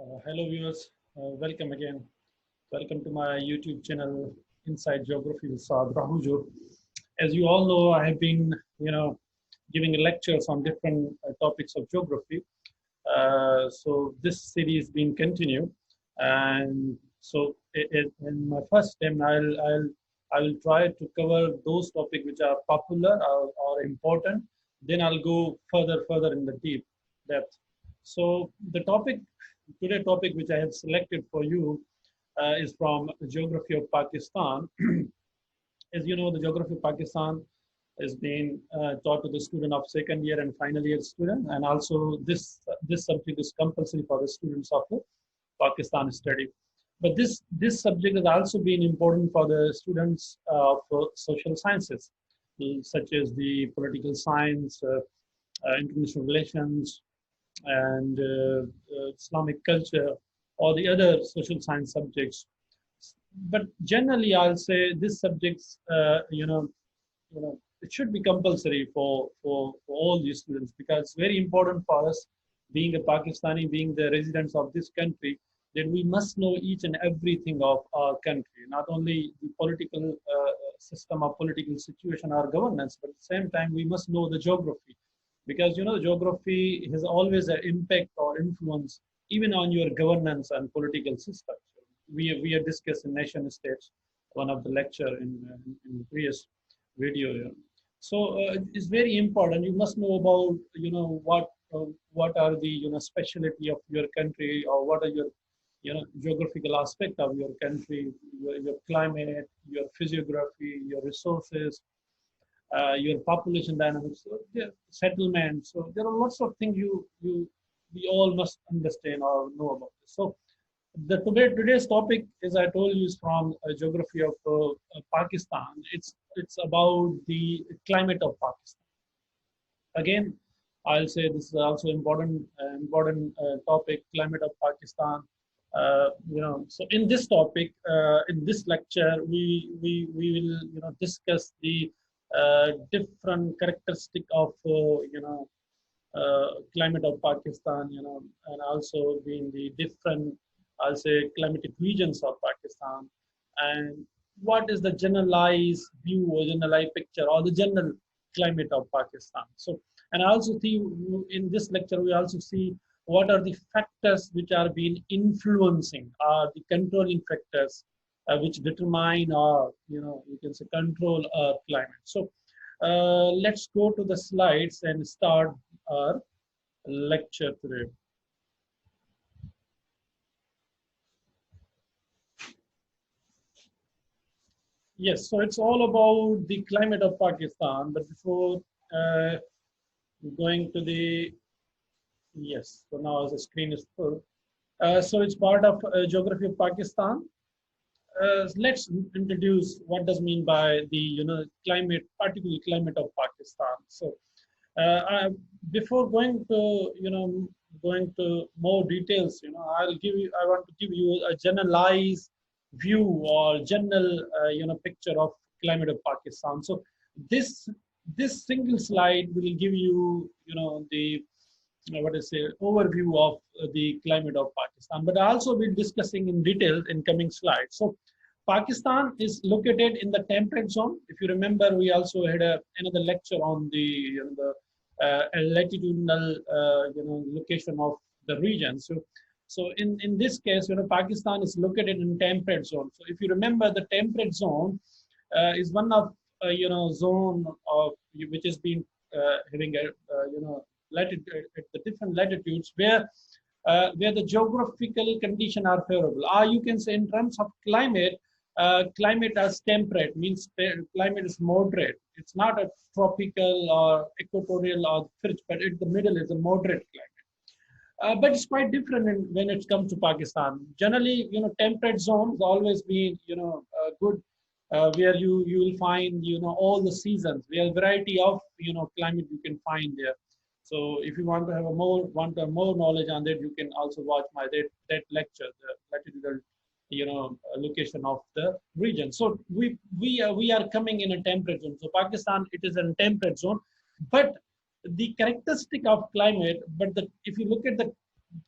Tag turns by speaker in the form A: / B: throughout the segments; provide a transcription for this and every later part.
A: Hello viewers, welcome again. Welcome to my YouTube channel, Inside Geography with Saad Rahujo. As you all know, I have been, giving lectures on different topics of geography. So this series being continued, and so in my first time, I will try to cover those topics which are popular or important. Then I'll go further in the deep depth. So the topic which I have selected for you is from Geography of Pakistan. As you know, the Geography of Pakistan is being taught to the student of second year and final year student, and also this subject is compulsory for the students of the Pakistan study. But this subject has also been important for the students of social sciences, such as the political science, international relations, and Islamic culture, or the other social science subjects. But generally, I'll say these subjects, it should be compulsory for all these students, because it's very important for us, being a Pakistani, being the residents of this country, that we must know each and everything of our country, not only the political system or political situation or governance, but at the same time, we must know the geography, because geography has always an impact or influence even on your governance and political system. We are discussing nation states, one of the lecture in previous video. So it's very important. You must know about what are the specialty of your country, or what are your geographical aspect of your country, your climate, your physiography, your resources, your population dynamics, so settlement. So there are lots of things we all must understand or know about this. So today's topic, as I told you, is from geography of Pakistan. It's about the climate of Pakistan. Again, I'll say this is also important topic, climate of Pakistan. So in this topic, in this lecture, we will discuss the different characteristic of climate of Pakistan, and also being the different, I'll say, climatic regions of Pakistan, and what is the generalized view or generalized picture or the general climate of Pakistan. So, and I also see in this lecture, we also see what are the factors which are being influencing, the controlling factors which determine or, you can say, control our climate. So let's go to the slides and start our lecture today. Yes, so it's all about the climate of Pakistan. But before uh, going to the, yes, so now the screen is full. So it's part of geography of Pakistan. Let's introduce what does mean by the climate, particular climate of Pakistan. So before going to more details, I want to give you a generalized view or general picture of climate of Pakistan. So this this single slide will give you the what I say, overview of the climate of Pakistan. But I also will be discussing in detail in coming slides. So Pakistan is located in the temperate zone. If you remember, we also had another lecture on the latitudinal location of the region. So in this case, Pakistan is located in temperate zone. So if you remember, the temperate zone is one of zone of which has been having a latitude at the different latitudes where the geographical condition are favorable. Or you can say in terms of climate, climate as temperate means climate is moderate. It's not a tropical or equatorial or frigid, but in the middle is a moderate climate. But it's quite different when it comes to Pakistan. Generally, temperate zones always been, good, where you will find, all the seasons. We have variety of, climate you can find there. So if you want to have more knowledge on that, you can also watch my that lecture, the latitudinal, location of the region. So we are coming in a temperate zone. So Pakistan, it is a temperate zone, but the characteristic of climate, if you look at the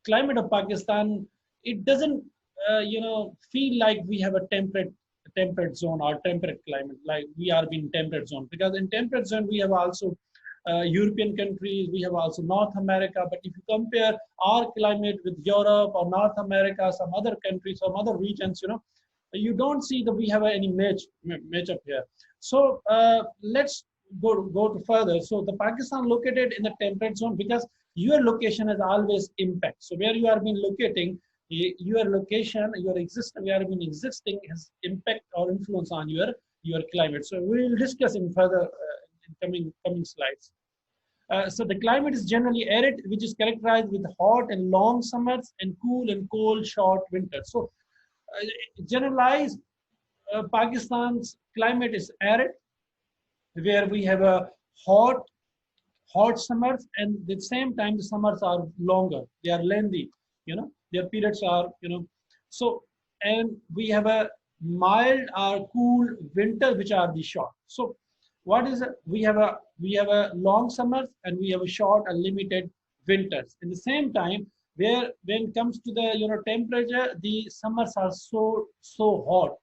A: climate of Pakistan, it doesn't feel like we have a temperate zone or temperate climate, like we are in temperate zone, because in temperate zone we have also European countries, we have also North America. But if you compare our climate with Europe or North America, some other countries, some other regions, you don't see that we have any match up here. So let's go to further. So the Pakistan located in the temperate zone because your location has always impact. So where you are being locating, your location, your existence, where you are being existing has impact or influence on your climate. So we will discuss in further in coming slides. So the climate is generally arid, which is characterized with hot and long summers and cool and cold short winters. So generalized, Pakistan's climate is arid, where we have a hot summers, and at the same time the summers are longer, they are lengthy, their periods are, so, and we have a mild or cool winter, which are the short. So what is it? We have a long summers, and we have a short and limited winters. In the same time, where when it comes to the temperature, the summers are so hot,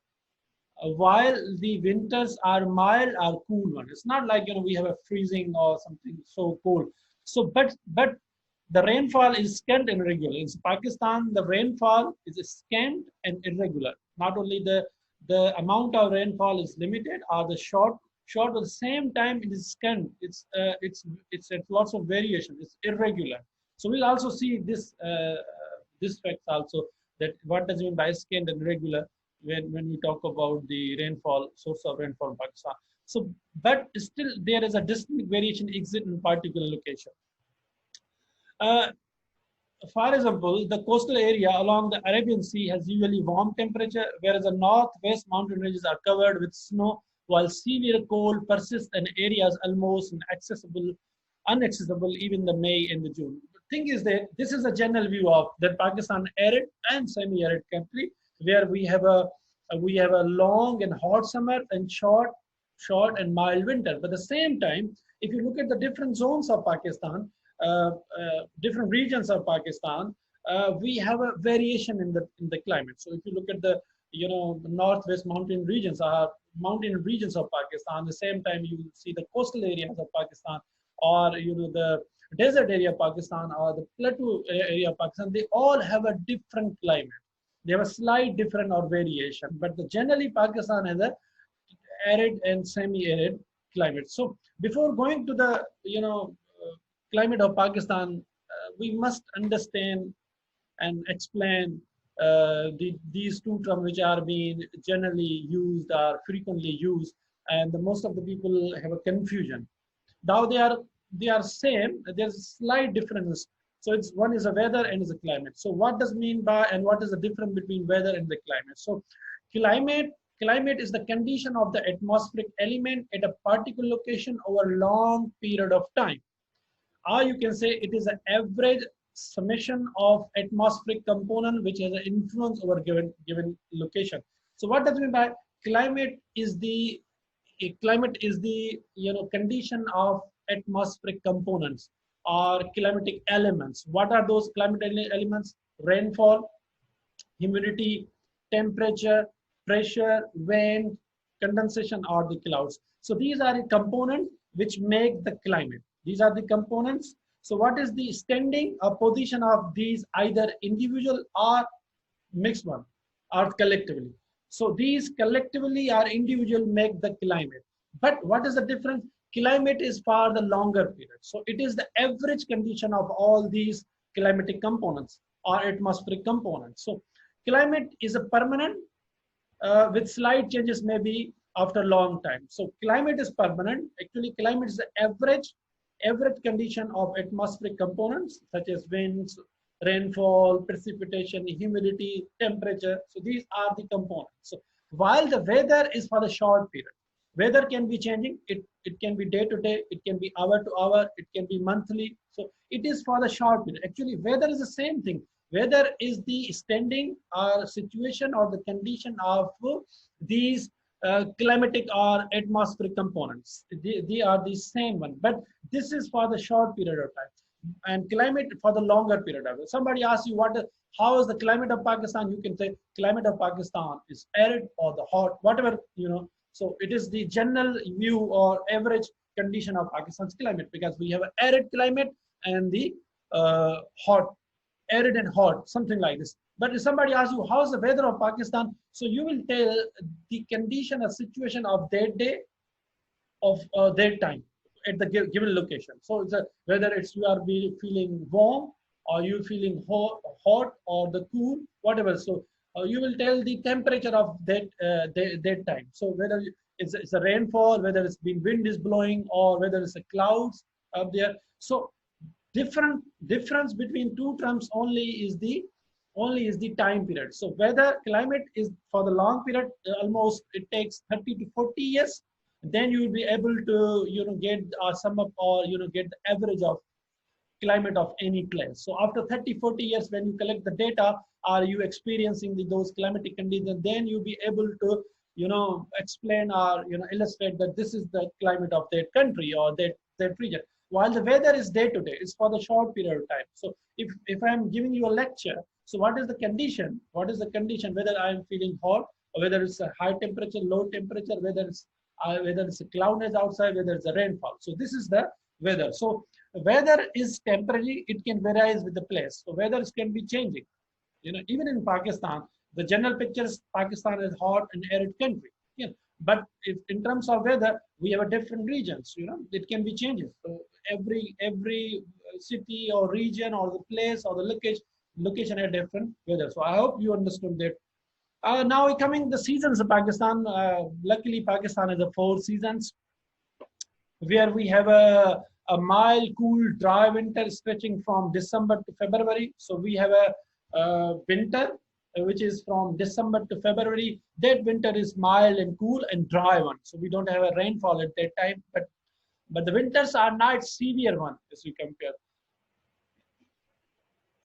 A: while the winters are mild or cool one. It's not like we have a freezing or something so cold. So but the rainfall is scant and irregular. In Pakistan, the rainfall is scant and irregular. Not only the amount of rainfall is limited or the short at the same time it is scant. It's lots of variation. It's irregular. So we'll also see this fact also, that what does it mean by scant and irregular when we talk about the rainfall, source of rainfall in Pakistan. So, but still there is a distinct variation exist in particular location. For example, the coastal area along the Arabian Sea has usually warm temperature, whereas the northwest mountain ranges are covered with snow, while severe cold persists in areas almost inaccessible even the May and the June. The thing is that this is a general view of that Pakistan arid and semi-arid country, where we have a long and hot summer and short and mild winter. But at the same time, if you look at the different zones of Pakistan, different regions of Pakistan, we have a variation in the climate. So if you look at the northwest mountain regions of Pakistan, at the same time you see the coastal areas of Pakistan, or the desert area of Pakistan, or the plateau area of Pakistan, they all have a different climate. They have a slight different or variation, but generally Pakistan has a arid and semi-arid climate. So before going to the climate of Pakistan, we must understand and explain these two terms which are being generally used or frequently used, and most of the people have a confusion. Now they are same. There's a slight difference. So it's one is a weather and is a climate. So what does mean by, and what is the difference between weather and the climate? So climate is the condition of the atmospheric element at a particular location over a long period of time. Or you can say it is an average summation of atmospheric component which has an influence over given location. So what does it mean by climate is the condition of atmospheric components or climatic elements. What are those climatic elements? Rainfall, humidity, temperature, pressure, wind, condensation, or the clouds. So these are the components which make the climate. These are the components. So what is the standing or position of these, either individual or mixed one, or collectively? So these collectively or individual make the climate. But what is the difference? Climate is for the longer period. So it is the average condition of all these climatic components or atmospheric components. So climate is a permanent with slight changes maybe after a long time. So climate is permanent. Actually, climate is the average condition of atmospheric components such as winds, rainfall, precipitation, humidity, temperature. So these are the components. So while the weather is for the short period, weather can be changing. It can be day to day, it can be hour to hour, it can be monthly. So it is for the short period. Actually, weather is the same thing. Weather is the standing or situation or the condition of these climatic or atmospheric components. They are the same one, but this is for the short period of time. and climate for the longer period of it. Somebody asks you how is the climate of Pakistan? You can say climate of Pakistan is arid or the hot, whatever, So it is the general view or average condition of Pakistan's climate, because we have an arid climate and the hot, arid and hot, something like this. But if somebody asks you how's the weather of Pakistan, so you will tell the condition or situation of that day, of that time at the given location. So it's whether it's you are feeling warm or you feeling hot or the cool, whatever. So you will tell the temperature of that time. So whether it's a rainfall, whether it's been wind is blowing, or whether it's a clouds up there. So difference between two terms only is the time period. So weather climate is for the long period, almost it takes 30 to 40 years. Then you will be able to get sum up or get the average of climate of any place. So after 30-40 years, when you collect the data, are you experiencing those climatic conditions, then you'll be able to explain or illustrate that this is the climate of that country or that region. While the weather is day to day, it's for the short period of time. So if I'm giving you a lecture, so what is the condition? What is the condition? Whether I'm feeling hot or whether it's a high temperature, low temperature, whether it's a cloudiness outside, whether it's a rainfall. So this is the weather. So weather is temporary. It can vary with the place. So weather can be changing. Even in Pakistan, the general picture is Pakistan is hot and arid country. But if in terms of weather, we have a different regions. It can be changes. So every city or region or the place or the location have different weather. So I hope you understood that. Now coming the seasons of Pakistan. Luckily, Pakistan has 4 seasons, where we have a mild, cool, dry winter stretching from December to February. So we have a winter which is from December to February. That winter is mild and cool and dry one. So we don't have a rainfall at that time, but the winters are not severe one as we compare.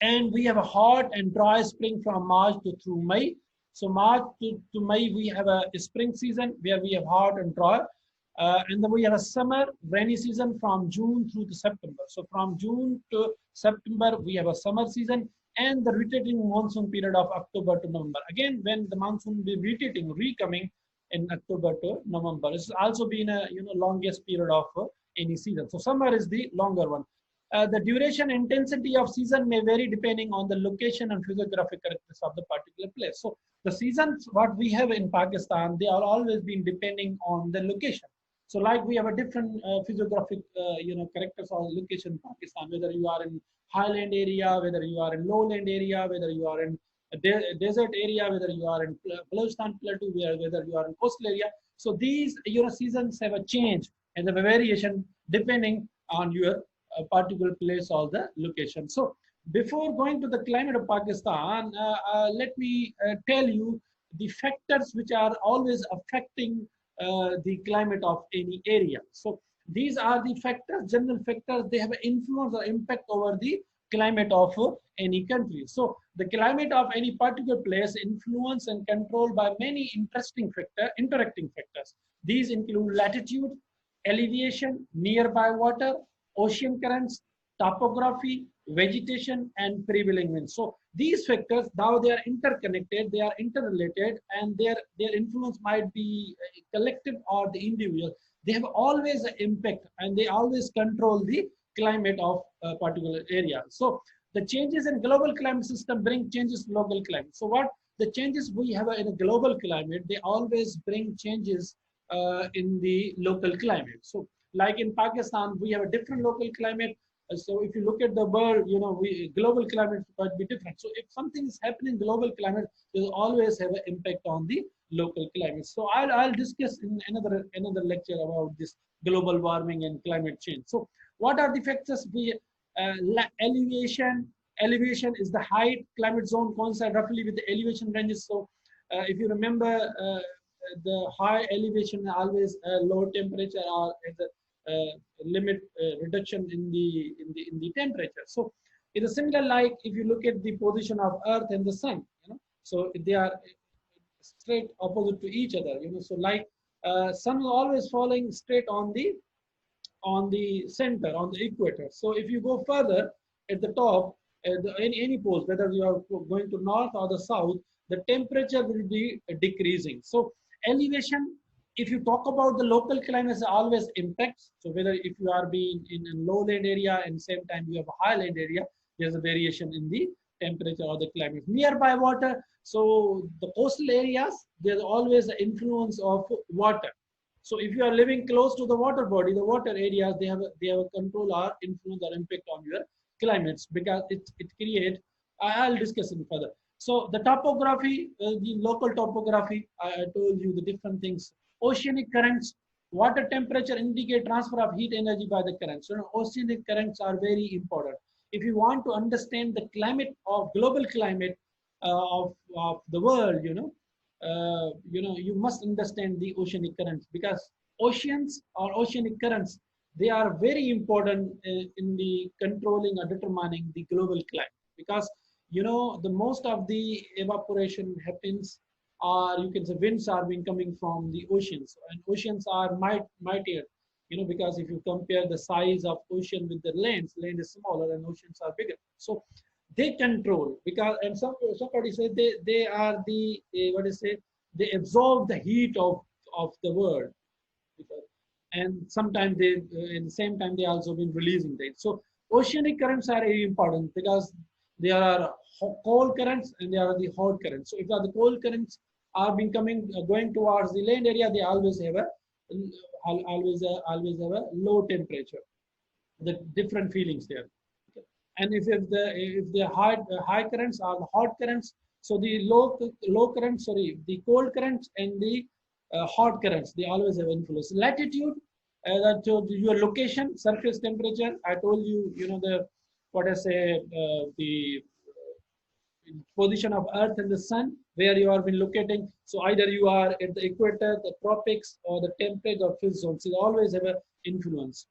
A: And we have a hot and dry spring from March through May. So March to May, we have a spring season where we have hot and dry. And then we have a summer rainy season from June through to September. So from June to September, we have a summer season, and the rotating monsoon period of October to November. Again, when the monsoon will be rotating, recoming in October to November. It's also been a longest period of any season. So summer is the longer one. The duration intensity of season may vary depending on the location and physiographic characteristics of the particular place. So the seasons what we have in Pakistan, they are always been depending on the location. So like we have a different physiographic characters or location in Pakistan, whether you are in highland area, whether you are in lowland area, whether you are in a desert area, whether you are in Balochistan Plateau, whether you are in coastal area. So these seasons have a change and a variation depending on your particular place or the location. So before going to the climate of Pakistan, let me tell you the factors which are always affecting the climate of any area. So these are the factors, general factors, they have an influence or impact over the climate of any country. So the climate of any particular place influenced and controlled by many interacting factors. These include latitude, elevation, nearby water, ocean currents, topography, vegetation, and prevailing winds. So these factors, now they are interconnected, they are interrelated, and their influence might be collective or the individual. They have always an impact, and they always control the climate of a particular area. So the changes in global climate system bring changes to local climate. So what the changes we have in a global climate, they always bring changes in the local climate. So like in Pakistan, we have a different local climate. So if you look at the world, global climate might be different. So if something is happening global climate, will always have an impact on the local climate. So I'll discuss in another lecture about this global warming and climate change. So what are the factors? Elevation is the height. Climate zone coincide roughly with the elevation ranges. So if you remember, the high elevation always low temperature or limit reduction in the temperature. So it is similar like if you look at the position of Earth and the Sun, so they are straight opposite to each other. So like Sun is always falling straight on on the center, on the equator. So if you go further at the top, any poles, whether you are going to north or the south, the temperature will be decreasing. So elevation, if you talk about the local climates, always impacts. So whether if you are being in a lowland area and same time you have a highland area, there's a variation in the temperature or the climate. Nearby water, so the coastal areas, there's always the influence of water. So if you are living close to the water body, the water areas, they have a control or influence or impact on your climates, because it creates, I'll discuss it further. So the topography, the local topography, I told you the different things. Oceanic currents, water temperature indicate transfer of heat energy by the currents. So oceanic currents are very important. If you want to understand the climate of global climate of the world, you must understand the oceanic currents, because oceans or oceanic currents, they are very important in the controlling or determining the global climate, because the most of the evaporation happens, or you can say winds are being coming from the oceans, and oceans are mightier, because if you compare the size of ocean with the land is smaller and oceans are bigger. So they control, because, and somebody said they are the they absorb the heat of the world, and sometimes they in the same time they also been releasing that. So oceanic currents are very important, because there are cold currents and there are the hot currents. So if the cold currents are been going towards the land area, they always have a always have a low temperature, the different feelings there. And if the high currents are the hot currents, so the low currents, sorry, the cold currents and the hot currents, they always have influence. Latitude, that your location, surface temperature. I told you, the what I say, the position of Earth and the Sun, where you are been locating. So either you are at the equator, the tropics, or the temperate or fixed zones. It always have an influence.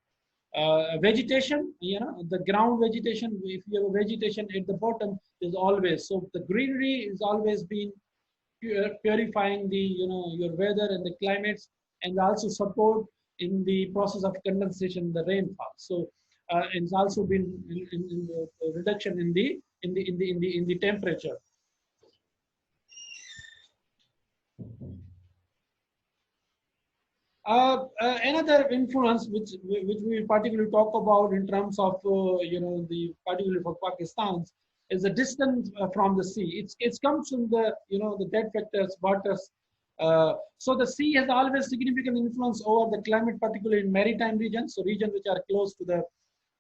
A: Vegetation, the ground vegetation. If you have a vegetation at the bottom, is always, so the greenery is always been purifying the your weather and the climates, and also support in the process of condensation, the rainfall. So it's also been in the reduction in the temperature. Another influence which we particularly talk about in terms of the particularly for Pakistan is the distance from the sea. It comes from the dead factors, waters. So the sea has always significant influence over the climate, particularly in maritime regions, so regions which are close to the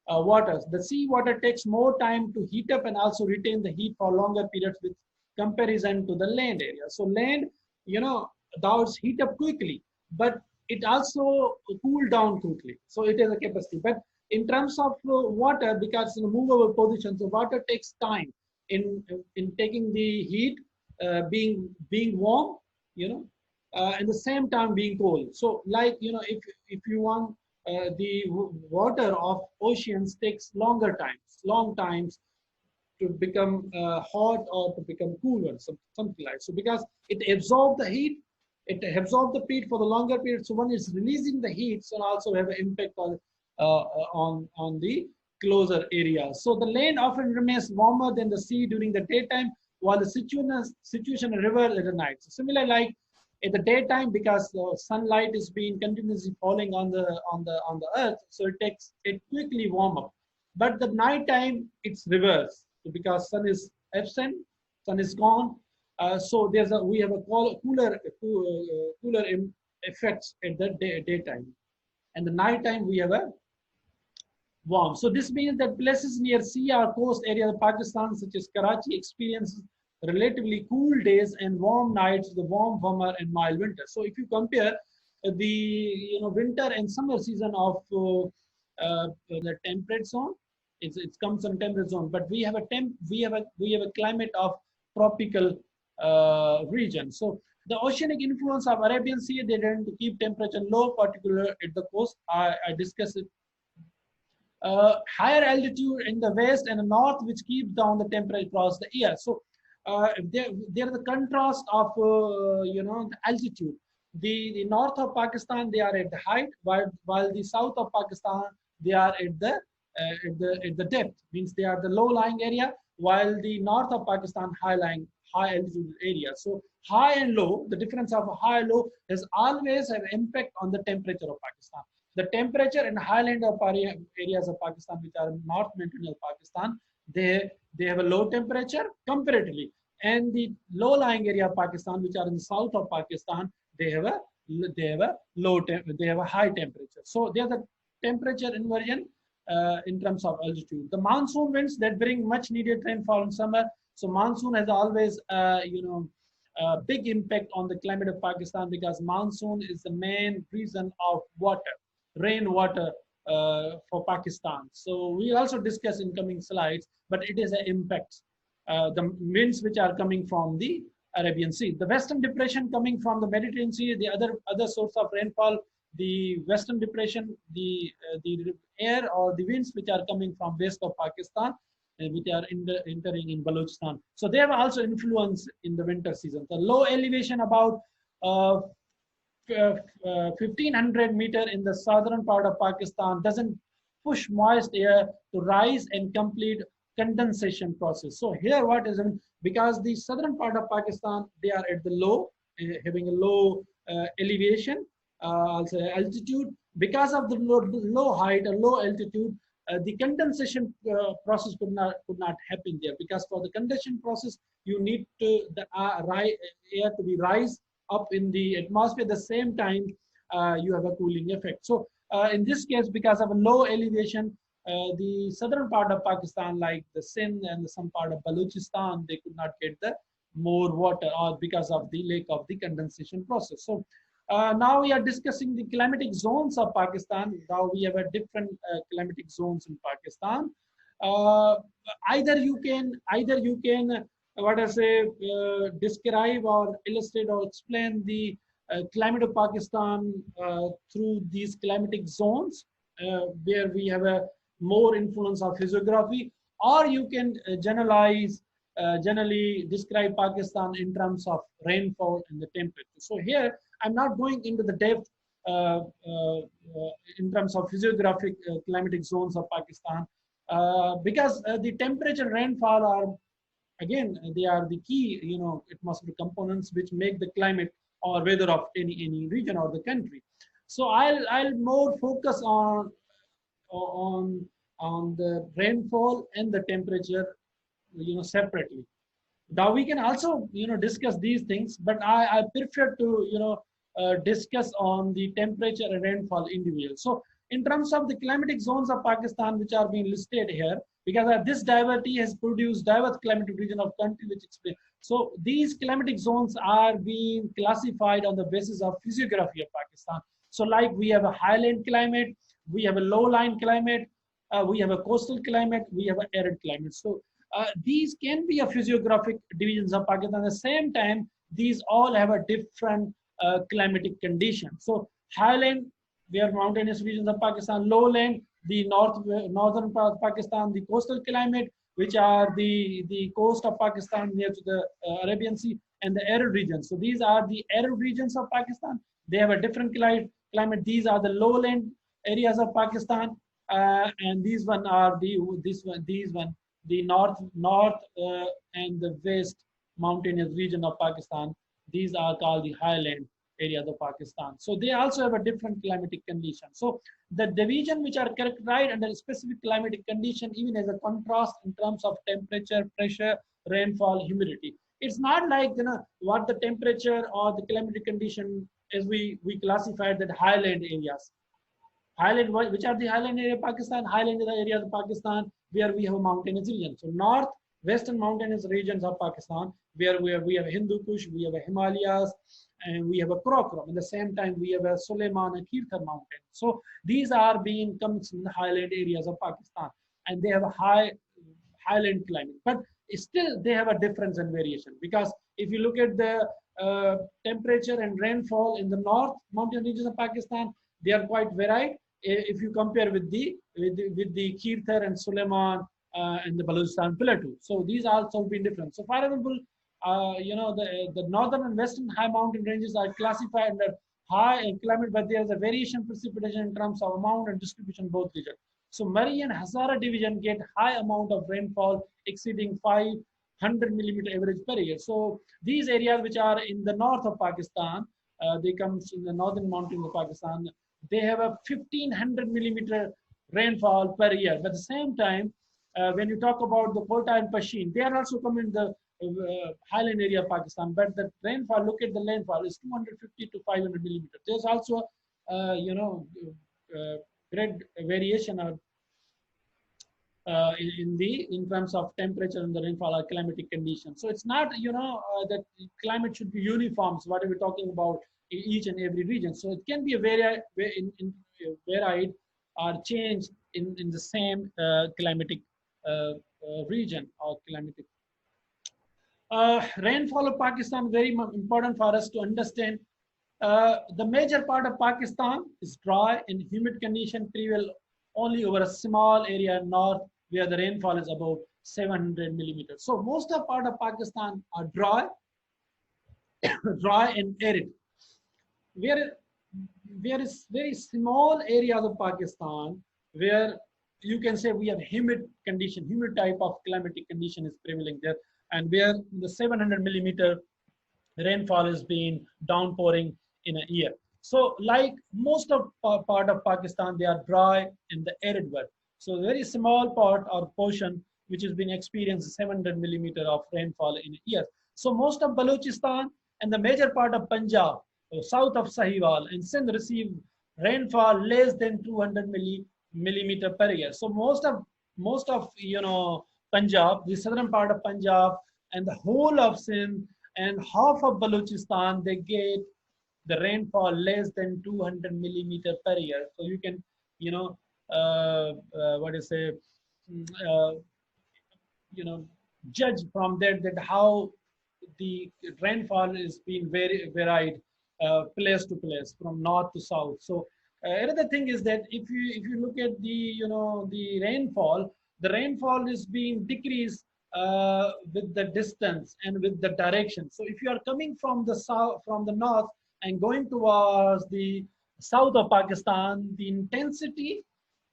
A: waters. The sea water takes more time to heat up and also retain the heat for longer periods with comparison to the land area. So land, though it's heat up quickly, but it also cool down quickly. So it has a capacity. But in terms of water, because in a movable position, so water takes time in taking the heat, being warm, and the same time being cold. So like, if you want the water of oceans takes long times to become hot or to become cooler, something like so, because it absorbs the heat. It absorbs the heat for the longer period. So one is releasing the heat, so also have an impact on the closer areas. So the land often remains warmer than the sea during the daytime, while the situation in river at the night. So similar like in the daytime, because the sunlight is being continuously falling on the earth, so it quickly warm up. But the nighttime it's reverse, because sun is absent, sun is gone. So we have a cooler effects at the daytime, and the nighttime we have a warm. So this means that places near sea or coast area of Pakistan, such as Karachi, experiences relatively cool days and warm nights, the warmer and mild winter. So if you compare the winter and summer season of the temperate zone, it comes from temperate zone, but we have a climate of tropical region. So the oceanic influence of Arabian Sea, they tend to keep temperature low, particularly at the coast. I discussed it. Higher altitude in the west and the north, which keeps down the temperature across the year. So there is a contrast of the altitude. the north of Pakistan, they are at the height, while the south of Pakistan, they are at the depth. Means they are the low-lying area, while the north of Pakistan high altitude area. So high and low, the difference of high and low has always an impact on the temperature of Pakistan. The temperature in highland of areas of Pakistan, which are North Mountainous Pakistan, they have a low temperature comparatively, and the low-lying area of Pakistan, which are in the south of Pakistan, they have a they have a high temperature. So they are the temperature inversion in terms of altitude. The monsoon winds that bring much needed rainfall in summer. So monsoon has always a big impact on the climate of Pakistan, because monsoon is the main reason of water, rainwater for Pakistan. So we also discuss in coming slides, but it is an impact. The winds which are coming from the Arabian Sea. The Western Depression coming from the Mediterranean Sea, the other source of rainfall, the Western Depression, the air or the winds which are coming from west of Pakistan, which are entering in Balochistan. So they have also influence in the winter season. The low elevation about 1500 meter in the southern part of Pakistan doesn't push moist air to rise and complete condensation process. So here what is, because the southern part of Pakistan, they are at the low, having a low elevation, also altitude. Because of the low height or low altitude, the condensation process could not happen there, because for the condensation process you need to the air to be rise up in the atmosphere. At the same time you have a cooling effect. So in this case, because of a low elevation, the southern part of Pakistan, like the Sindh and some part of Balochistan, they could not get the more water, or because of the lack of the condensation process. So now we are discussing the climatic zones of Pakistan. Now we have a different climatic zones in Pakistan. Either you can what I say, describe or illustrate or explain the climate of Pakistan through these climatic zones, where we have a more influence of physiography, or you can generally describe Pakistan in terms of rainfall and the temperature. So here I'm not going into the depth in terms of physiographic climatic zones of Pakistan, because the temperature and rainfall are, again, they are the key atmospheric components which make the climate or weather of any region or the country. So I'll more focus on the rainfall and the temperature separately. Now we can also discuss these things, but I prefer to discuss on the temperature and rainfall individual. So in terms of the climatic zones of Pakistan, which are being listed here, because this diversity has produced diverse climatic region of country, which explain. So these climatic zones are being classified on the basis of physiography of Pakistan. So like we have a highland climate, we have a lowland climate, we have a coastal climate, we have an arid climate. So these can be a physiographic divisions of Pakistan. At the same time, these all have a different climatic condition. So highland, we are mountainous regions of Pakistan. Lowland, the northern part of Pakistan. The coastal climate, which are the coast of Pakistan near to the Arabian Sea, and the arid regions. So these are the arid regions of Pakistan. They have a different climate. These are the lowland areas of Pakistan, and these are the north and the west mountainous region of Pakistan. These are called the highland areas of Pakistan. So they also have a different climatic condition. So the division which are characterized under a specific climatic condition, even as a contrast in terms of temperature, pressure, rainfall, humidity. It's not like what the temperature or the climatic condition as we classified that highland areas. Highland, which are the highland area of Pakistan? Highland are the areas of Pakistan where we have a mountainous region. So north, western mountainous regions of Pakistan, where we have Hindu Kush, we have a Himalayas, and we have a Karakoram. At the same time, we have a Suleiman and Kirthar mountain. So these are being comes in the highland areas of Pakistan, and they have a highland climate. But still, they have a difference and variation, because if you look at the temperature and rainfall in the north mountain regions of Pakistan, they are quite varied. If you compare with the Kirthar and Suleiman and the Balochistan Plateau, so these also been different. So, for example, the northern and western high mountain ranges are classified under high climate, but there is a variation precipitation in terms of amount and distribution both regions. So Murray and Hazara division get high amount of rainfall exceeding 500 millimeter average per year. So these areas which are in the north of Pakistan, they come in the northern mountains of Pakistan, they have a 1500 millimeter rainfall per year. But at the same time, when you talk about the Quetta and Pashin, they are also coming in the highland area of Pakistan, but the rainfall, look at the rainfall, is 250 to 500 millimeters. There's also, uh, great variation of, in terms of temperature and the rainfall or climatic conditions. So it's not, that climate should be uniform. So what are we talking about in each and every region? So it can be a varied or changed in the same climatic region or climatic. Rainfall of Pakistan, very important for us to understand. The major part of Pakistan is dry and humid condition prevail only over a small area north where the rainfall is about 700 millimeters. So most of part of Pakistan are dry, dry and arid. Where there is very small areas of Pakistan where you can say we have humid condition, humid type of climatic condition is prevailing there, and where the 700 millimeter rainfall is being downpouring in a year. So like most of part of Pakistan, they are dry in the arid belt. So very small part or portion which has been experienced 700 millimeter of rainfall in a year. So most of Balochistan and the major part of Punjab, south of Sahiwal and Sindh receive rainfall less than 200 millimeter per year. So most of Punjab, the southern part of Punjab and the whole of Sindh and half of Balochistan, they get the rainfall less than 200 millimeter per year. So you can, what do you say, uh, judge from that how the rainfall is being very varied place to place from north to south. So another thing is that if you look at the rainfall is being decreased with the distance and with the direction. So if you are coming from the south, from the north and going towards the south of Pakistan, the intensity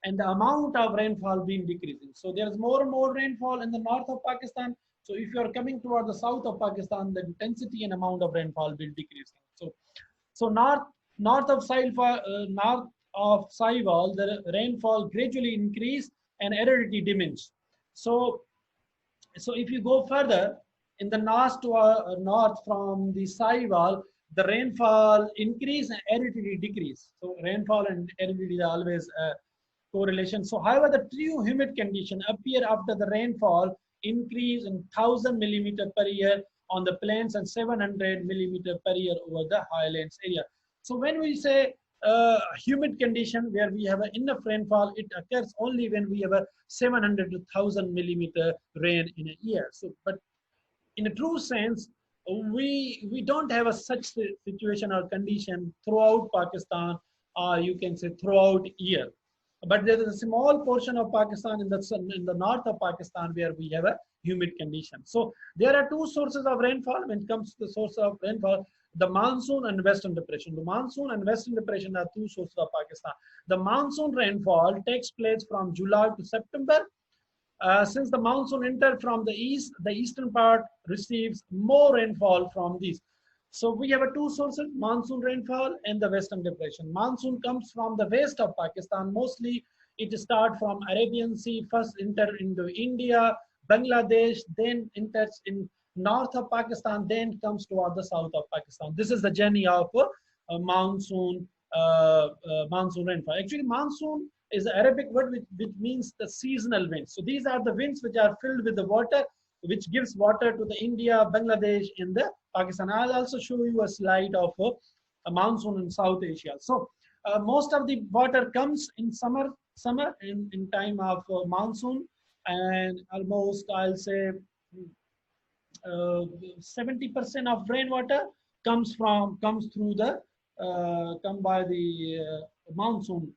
A: and the amount of rainfall being decreasing. So there's more and more rainfall in the north of Pakistan. So if you are coming toward the south of Pakistan, the intensity and amount of rainfall will decrease. So north of Sahiwal, the rainfall gradually increase and aridity diminish. So if you go further in the north to north from the Sahiwal, the rainfall increase and aridity decrease. So rainfall and aridity are always correlation. So however, the true humid condition appear after the rainfall increase in 1000 millimeter per year on the plains and 700 millimeter per year over the highlands area. So when we say humid condition where we have enough rainfall, it occurs only when we have a 700 to 1000 millimeter rain in a year. So, but in a true sense, we don't have a such situation or condition throughout Pakistan, or you can say throughout year. But there is a small portion of Pakistan in the north of Pakistan where we have a humid condition. So there are two sources of rainfall when it comes to the source of rainfall: the monsoon and western depression. The monsoon and western depression are two sources of Pakistan. The monsoon rainfall takes place from July to September. Since the monsoon entered from the east, the eastern part receives more rainfall from these. So we have a two sources: monsoon rainfall and the western depression. Monsoon comes from the west of Pakistan. Mostly it starts from Arabian Sea, first enter into India, Bangladesh, then enters in north of Pakistan, then comes toward the south of Pakistan. This is the journey of monsoon rainfall. Actually, monsoon is the Arabic word which means the seasonal winds. So these are the winds which are filled with the water, which gives water to the India, Bangladesh, and the Pakistan. I'll also show you a slide of a monsoon in South Asia. So most of the water comes in summer in time of monsoon, and almost I'll say 70% of rainwater comes through the come by the monsoon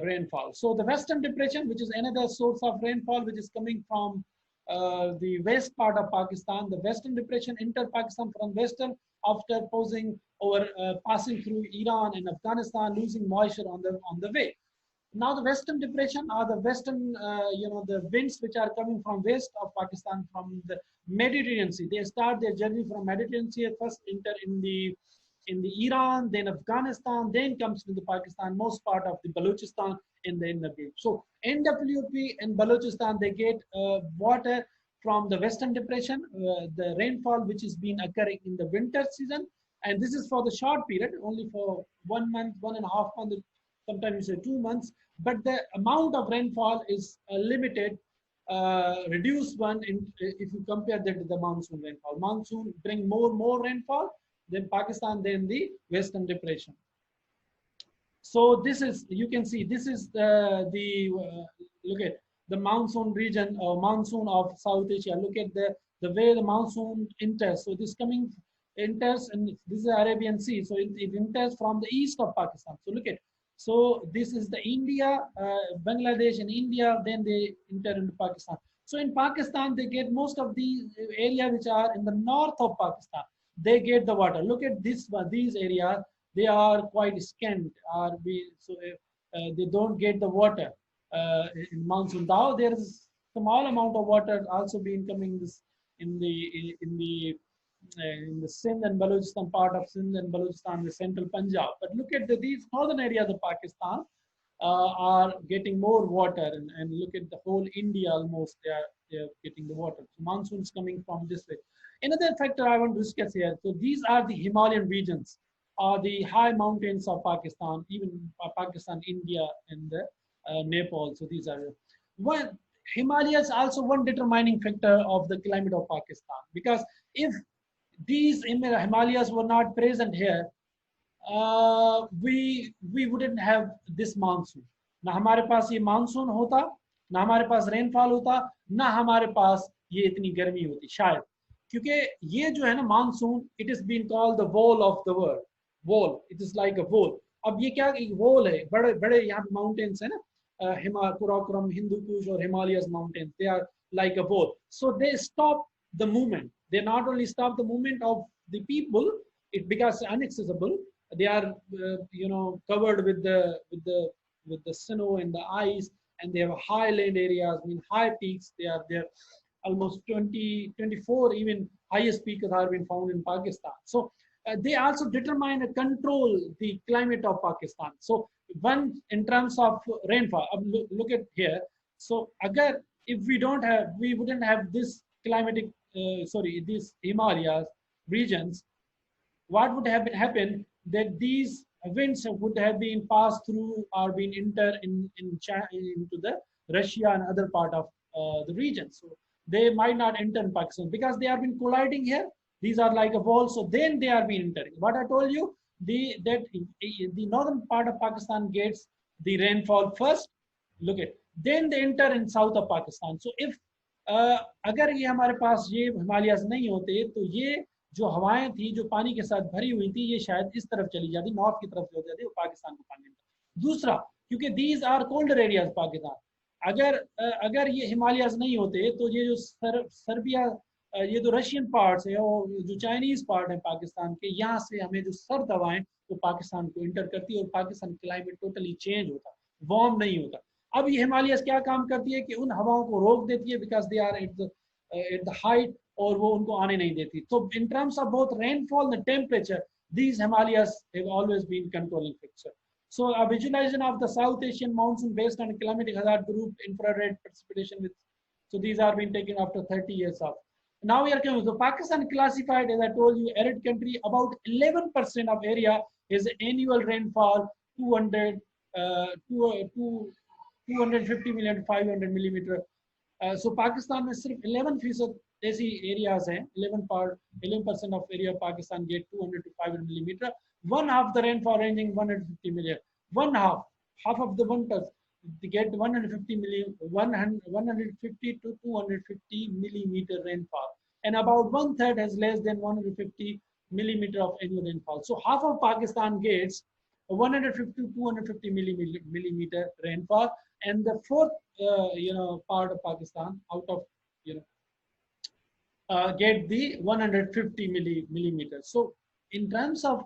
A: rainfall. So the western depression, which is another source of rainfall, which is coming from the west part of Pakistan. The Western Depression entered Pakistan from western after passing through Iran and Afghanistan, losing moisture on the way. Now the Western Depression are the western, the winds which are coming from west of Pakistan from the Mediterranean Sea. They start their journey from Mediterranean Sea, first enter in the Iran, then Afghanistan, then comes to the Pakistan, most part of the Balochistan in the NWP. So NWP and Balochistan, they get water from the Western Depression, the rainfall which is been occurring in the winter season. And this is for the short period, only for 1 month, 1.5 months, sometimes you say 2 months, but the amount of rainfall is limited, reduced one if you compare that to the monsoon rainfall. Monsoon bring more rainfall than Pakistan, than the Western Depression. So this is, you can see, this is look at the monsoon region or monsoon of South Asia. Look at the way the monsoon enters. So this enters, and this is Arabian Sea. So it enters from the east of Pakistan. So look at, so this is the India, Bangladesh and India, then they enter into Pakistan. So in Pakistan, they get most of the area which are in the north of Pakistan. They get the water. Look at this one, these areas, they are quite scant. They don't get the water in monsoon. Now there is small amount of water also being coming in the Sindh and Balochistan, part of Sindh and Balochistan, the central Punjab. But look at these northern areas of Pakistan are getting more water, and look at the whole India almost they are getting the water. So monsoon is coming from this way. Another factor I want to discuss here. So these are the Himalayan regions, the high mountains of Pakistan, even Pakistan, India, and Nepal. So these are one. Himalayas also one determining factor of the climate of Pakistan, because if these Himalayas were not present here, we wouldn't have this monsoon. ना हमारे पास ये monsoon होता, ना हमारे पास rainfall होता, ना हमारे पास ये इतनी गर्मी होती शायद, क्योंकि ये जो है ना monsoon, it is being called the wall of the world. Wall, it is like a wall. अब ये क्या wall है, बड़े बड़े यहाँ पे mountains है ना, Karakoram, Hindu Kush or Himalayas mountains, they are like a wall. So they stop the movement. They not only stop the movement of the people, it becomes inaccessible. They are covered with the snow and the ice, and they have high land areas, I mean high peaks. They are there, almost 24 even highest peaks have been found in Pakistan. So they also determine and control the climate of Pakistan. So one in terms of rainfall, look at here. So agar if we wouldn't have this climatic these Himalayas regions, what would have happened that these winds would have been passed through or been entered into the Russia and other part of the region. So they might not enter in Pakistan because they have been colliding here. These are like a wall, so then they are being entering. What I told you, the northern part of Pakistan gets the rainfall first. Look at, then they enter in south of Pakistan. So if अगर ये हमारे पास ये हिमालयाज नहीं होते, तो ये जो हवाएं थी जो पानी के साथ भरी हुई थी, ये शायद इस तरफ चली जाती, नॉर्थ की तरफ चली जाती, पाकिस्तान को पानी मिलता। दूसरा, क्योंकि these are colder areas Pakistan, अगर ये हिमालयाज नहीं होते, तो ये जो सर्बिया, ये जो रशियन पार्ट्स है और जो चाइनीज पार्ट है पाकिस्तान के, यहाँ से हमें जो सर्द हवाएं वो पाकिस्तान को इंटर करती है और पाकिस्तान क्लाइमेट टोटली चेंज होता, वार्म नहीं होता। अब ये हिमालयस क्या काम करती है कि उन हवाओं को रोक देती है, because they are at the height, और वो उनको आने नहीं देती। तो in terms of both rainfall and temperature, these Himalayas have always been controlling factor. So a visualization of the South Asian monsoon based on climatic hazard group infrared precipitation with, so these are being taken after 30 years of. Now we are coming. So Pakistan classified, as I told you, arid country. About 11% of area is annual rainfall 250 million to 500 millimeter. So Pakistan में सिर्फ 11% ऐसी areas हैं, 11% of area of Pakistan get 200 to 500 millimeter. One half the rainfall ranging 150 million. Half of the winters they get 150 to 250 millimeter rainfall, and about 1/3 has less than 150 millimeter of annual rainfall. So half of Pakistan gets 150 to 250 millimeter rainfall, and the fourth part of Pakistan, out of get the 150 millimeters. So in terms of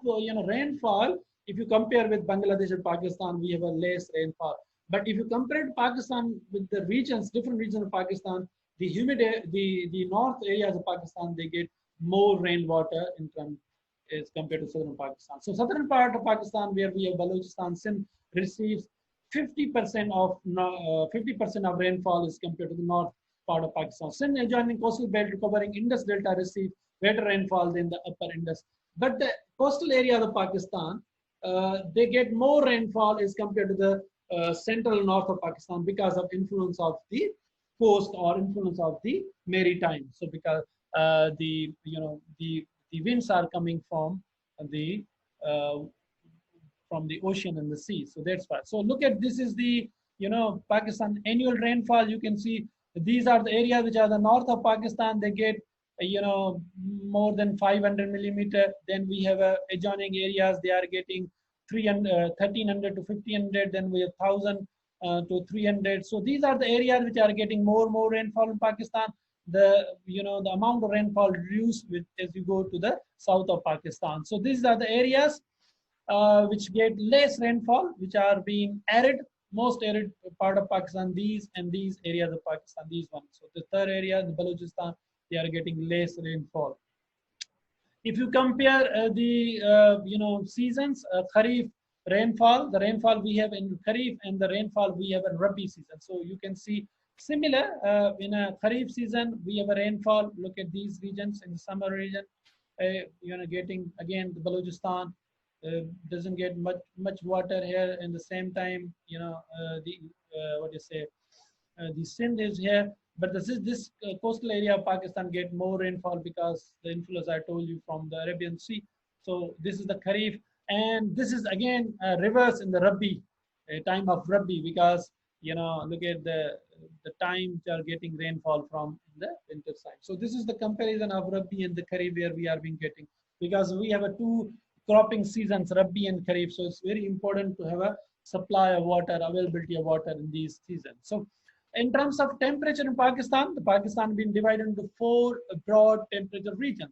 A: rainfall, if you compare with Bangladesh and Pakistan, we have a less rainfall. But if you compare Pakistan with the regions, different regions of Pakistan, the the north areas of Pakistan, they get more rainwater in terms as compared to southern Pakistan. So southern part of Pakistan, where we have Balochistan, Sindh, receives 50% of 50% of rainfall is compared to the north part of Pakistan. Sindh adjoining coastal belt covering Indus Delta receive better rainfall than the upper Indus. But the coastal area of Pakistan, they get more rainfall as compared to the central north of Pakistan because of influence of the coast or influence of the maritime. So because the winds are coming the uh, from the ocean and the sea. So that's why. So look at this is the Pakistan annual rainfall. You can see these are the areas which are the north of Pakistan. They get more than 500 millimeter. Then we have adjoining areas. They are getting 1300 to 1500. Then we have 1000 to 300. So these are the areas which are getting more rainfall in Pakistan. The amount of rainfall reduced with as you go to the south of Pakistan. So these are the areas which get less rainfall, which are being arid, most arid part of Pakistan, these and these areas of Pakistan, these ones. So the third area, the Balochistan, they are getting less rainfall. If you compare the seasons, Kharif rainfall, the rainfall we have in Kharif and the rainfall we have in Rabi season. So you can see similar in a Kharif season we have a rainfall. Look at these regions in the summer region. Getting again the Balochistan doesn't get much water here. In the same time, the what do you say? The Sindh is here, but this coastal area of Pakistan get more rainfall because the influence I told you from the Arabian Sea. So this is the Kharif, and this is again reverse in the Rabi, time of Rabi, because look at the time which are getting rainfall from the winter side. So this is the comparison of Rabi and the Kharif where we are being getting, because we have a two cropping seasons, Rabi and Kharif. So it's very important to have a supply of water, availability of water in these seasons. So in terms of temperature in Pakistan, the Pakistan has been divided into four broad temperature regions.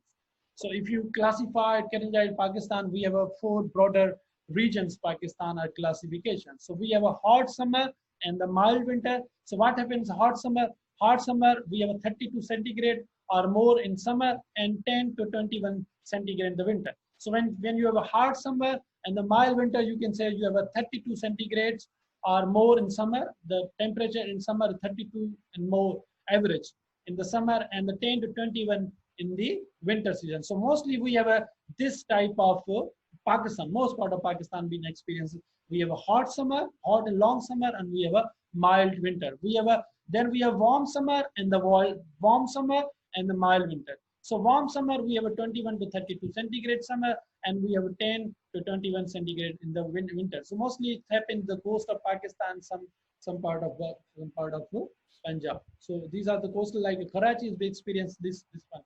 A: So if you classify categorize Pakistan, we have a four broader regions Pakistan are classification. So we have a hot summer and the mild winter. So what happens hot summer? Hot summer, we have a 32 centigrade or more in summer and 10 to 21 centigrade in the winter. So when you have a hot summer and the mild winter, you can say you have a 32 centigrades or more in summer. The temperature in summer is 32 and more average in the summer, and the 10 to 21 in the winter season. So mostly we have this type of Pakistan, most part of Pakistan being experienced. We have a hot summer, hot and long summer, and we have a mild winter. Then we have warm summer and the warm summer and the mild winter. So warm summer, we have a 21 to 32 centigrade summer, and we have a 10 to 21 centigrade in the winter. So mostly it happens the coast of Pakistan, some part of Punjab. So these are the coastal, like Karachi is we experience this one.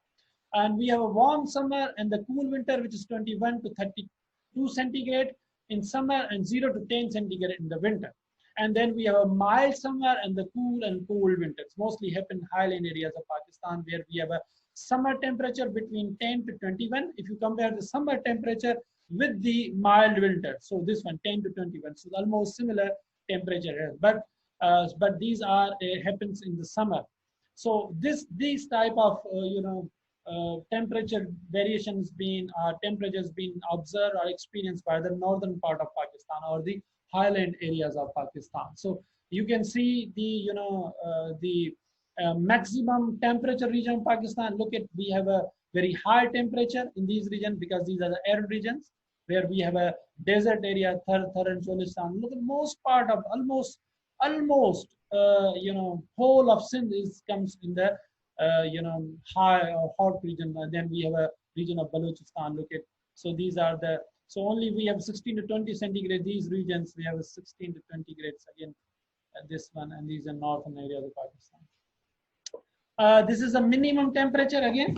A: And we have a warm summer and the cool winter, which is 21 to 32 centigrade in summer and 0 to 10 centigrade in the winter. And then we have a mild summer and the cool and cold winters. Mostly happen in highland areas of Pakistan, where we have a summer temperature between 10 to 21. If you compare the summer temperature with the mild winter, so this one 10 to 21, so almost similar temperature here. But these are happens in the summer. So these type of temperature variations temperatures being observed or experienced by the northern part of Pakistan or the highland areas of Pakistan. So you can see the maximum temperature region of Pakistan. Look at, we have a very high temperature in these regions because these are the arid regions where we have a desert area, Thar and Cholistan. Look at most part of almost whole of Sindh comes in the high or hot region. And then we have a region of Balochistan. Look at, so these are the, so only we have 16 to 20 centigrade. These regions we have a 16 to 20 grades again. This one, and these are northern areas of Pakistan. This is a minimum temperature again.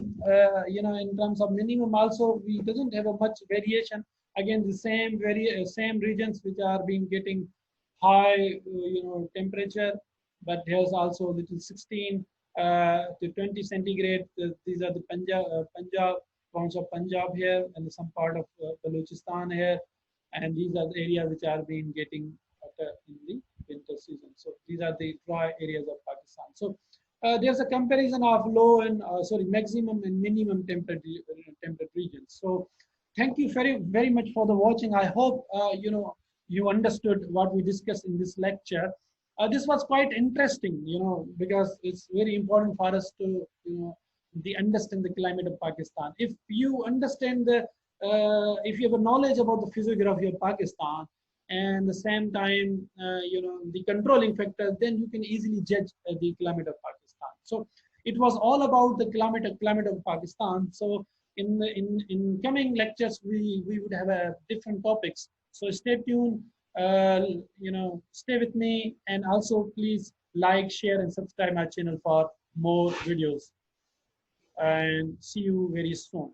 A: In terms of minimum, also we doesn't have a much variation. Again, the same regions which are being getting high temperature, but there's also little 16 to 20 centigrade. These are the Punjab, province of Punjab here, and some part of Balochistan here, and these are the areas which are being getting hotter in the winter season. So these are the dry areas of Pakistan. So there's a comparison of low and maximum and minimum temperate regions. So thank you very much for the watching. I hope you understood what we discussed in this lecture. This was quite interesting, because it's very important for us to understand the climate of Pakistan. If you understand if you have a knowledge about the physiography of Pakistan, and the same time the controlling factors, then you can easily judge the climate of Pakistan. So it was all about the climate of Pakistan. So in coming lectures, we would have different topics. So stay tuned. Stay with me, and also please like, share, and subscribe my channel for more videos. And see you very soon.